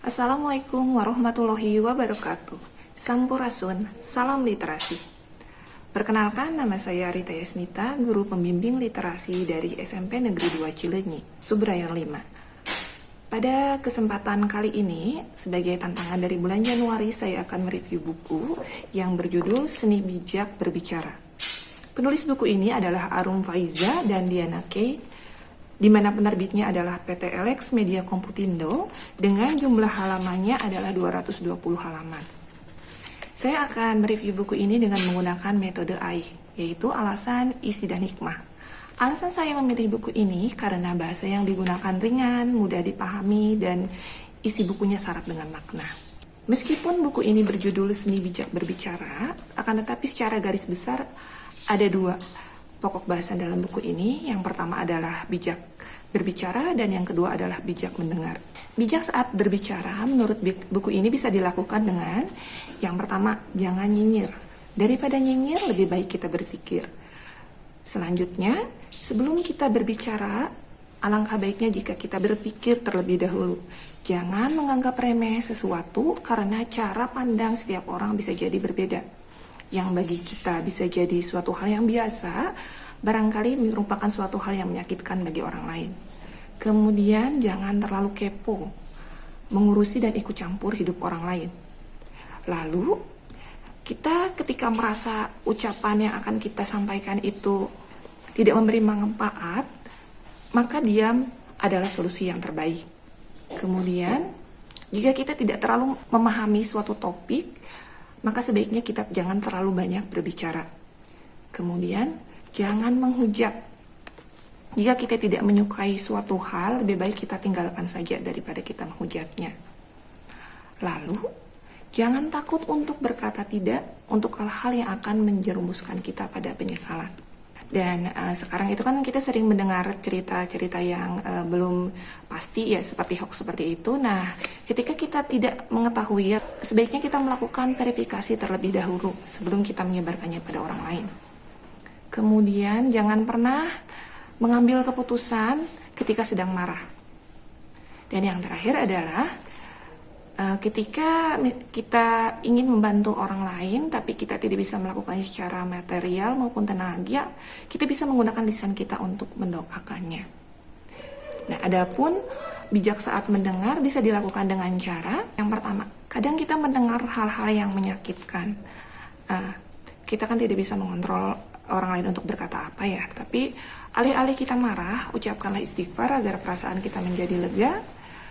Assalamualaikum warahmatullahi wabarakatuh. Sampurasun, salam literasi. Perkenalkan, nama saya Rita Yasnita, guru pembimbing literasi dari SMP Negeri 2 Cileunyi, Subrayon 5. Pada kesempatan kali ini, sebagai tantangan dari bulan Januari, saya akan mereview buku yang berjudul Seni Bijak Berbicara. Penulis buku ini adalah Arum Faiza dan Diana Kay, di mana penerbitnya adalah PT Elex Media Komputindo dengan jumlah halamannya adalah 220 halaman. Saya akan mereview buku ini dengan menggunakan metode AIH, yaitu alasan, isi, dan hikmah. Alasan saya memilih buku ini karena bahasa yang digunakan ringan, mudah dipahami, dan isi bukunya syarat dengan makna. Meskipun buku ini berjudul Seni Bijak Berbicara, akan tetapi secara garis besar ada dua pokok bahasan dalam buku ini. Yang pertama adalah bijak berbicara dan yang kedua adalah bijak mendengar. Bijak saat berbicara menurut buku ini bisa dilakukan dengan yang pertama, jangan nyinyir. Daripada nyinyir, lebih baik kita berzikir. Selanjutnya, sebelum kita berbicara, alangkah baiknya jika kita berpikir terlebih dahulu. Jangan menganggap remeh sesuatu karena cara pandang setiap orang bisa jadi berbeda. Yang bagi kita bisa jadi suatu hal yang biasa, barangkali merupakan suatu hal yang menyakitkan bagi orang lain. Kemudian jangan terlalu kepo, mengurusi dan ikut campur hidup orang lain. Lalu, kita ketika merasa ucapan yang akan kita sampaikan itu tidak memberi manfaat, maka diam adalah solusi yang terbaik. Kemudian, jika kita tidak terlalu memahami suatu topik, maka sebaiknya kita jangan terlalu banyak berbicara. Kemudian, jangan menghujat. Jika kita tidak menyukai suatu hal, lebih baik kita tinggalkan saja daripada kita menghujatnya. Lalu, jangan takut untuk berkata tidak untuk hal-hal yang akan menjerumuskan kita pada penyesalan. Dan sekarang itu kan kita sering mendengar cerita-cerita yang belum pasti ya, seperti hoax seperti itu. Nah, ketika kita tidak mengetahui, sebaiknya kita melakukan verifikasi terlebih dahulu sebelum kita menyebarkannya pada orang lain. Kemudian jangan pernah mengambil keputusan ketika sedang marah. Dan yang terakhir adalah ketika kita ingin membantu orang lain tapi kita tidak bisa melakukannya secara material maupun tenaga, kita bisa menggunakan lisan kita untuk mendoakannya. Nah, adapun bijak saat mendengar bisa dilakukan dengan cara yang pertama, kadang kita mendengar hal-hal yang menyakitkan. Kita kan tidak bisa mengontrol orang lain untuk berkata apa ya, tapi alih-alih kita marah, ucapkanlah istighfar agar perasaan kita menjadi lega.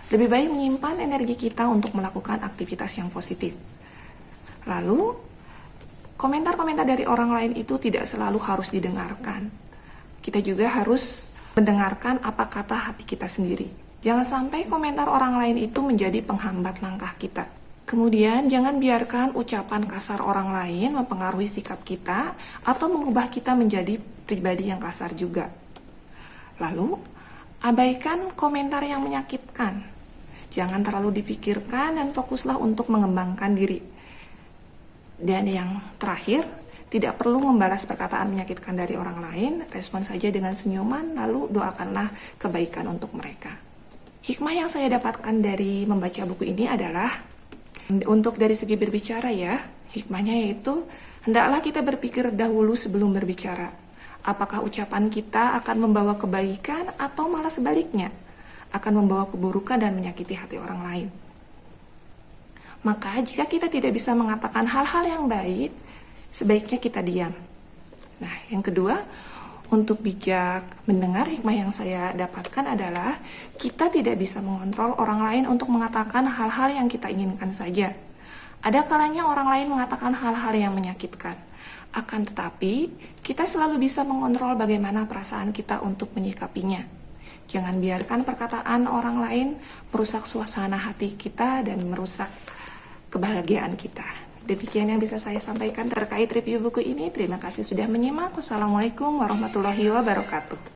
Lebih baik menyimpan energi kita untuk melakukan aktivitas yang positif. Lalu, komentar-komentar dari orang lain itu tidak selalu harus didengarkan. Kita juga harus mendengarkan apa kata hati kita sendiri. Jangan sampai komentar orang lain itu menjadi penghambat langkah kita. Kemudian, jangan biarkan ucapan kasar orang lain mempengaruhi sikap kita atau mengubah kita menjadi pribadi yang kasar juga. Lalu, abaikan komentar yang menyakitkan. Jangan terlalu dipikirkan dan fokuslah untuk mengembangkan diri. Dan yang terakhir, tidak perlu membalas perkataan menyakitkan dari orang lain, respon saja dengan senyuman, lalu doakanlah kebaikan untuk mereka. Hikmah yang saya dapatkan dari membaca buku ini adalah, untuk dari segi berbicara ya, hikmahnya yaitu, hendaklah kita berpikir dahulu sebelum berbicara. Apakah ucapan kita akan membawa kebaikan atau malah sebaliknya, akan membawa keburukan dan menyakiti hati orang lain. Maka jika kita tidak bisa mengatakan hal-hal yang baik, sebaiknya kita diam. Nah, yang kedua, untuk bijak mendengar, hikmah yang saya dapatkan adalah kita tidak bisa mengontrol orang lain untuk mengatakan hal-hal yang kita inginkan saja. Ada kalanya orang lain mengatakan hal-hal yang menyakitkan. Akan tetapi, kita selalu bisa mengontrol bagaimana perasaan kita untuk menyikapinya. Jangan biarkan perkataan orang lain merusak suasana hati kita dan merusak kebahagiaan kita. Demikian yang bisa saya sampaikan terkait review buku ini. Terima kasih sudah menyimak. Wassalamualaikum warahmatullahi wabarakatuh.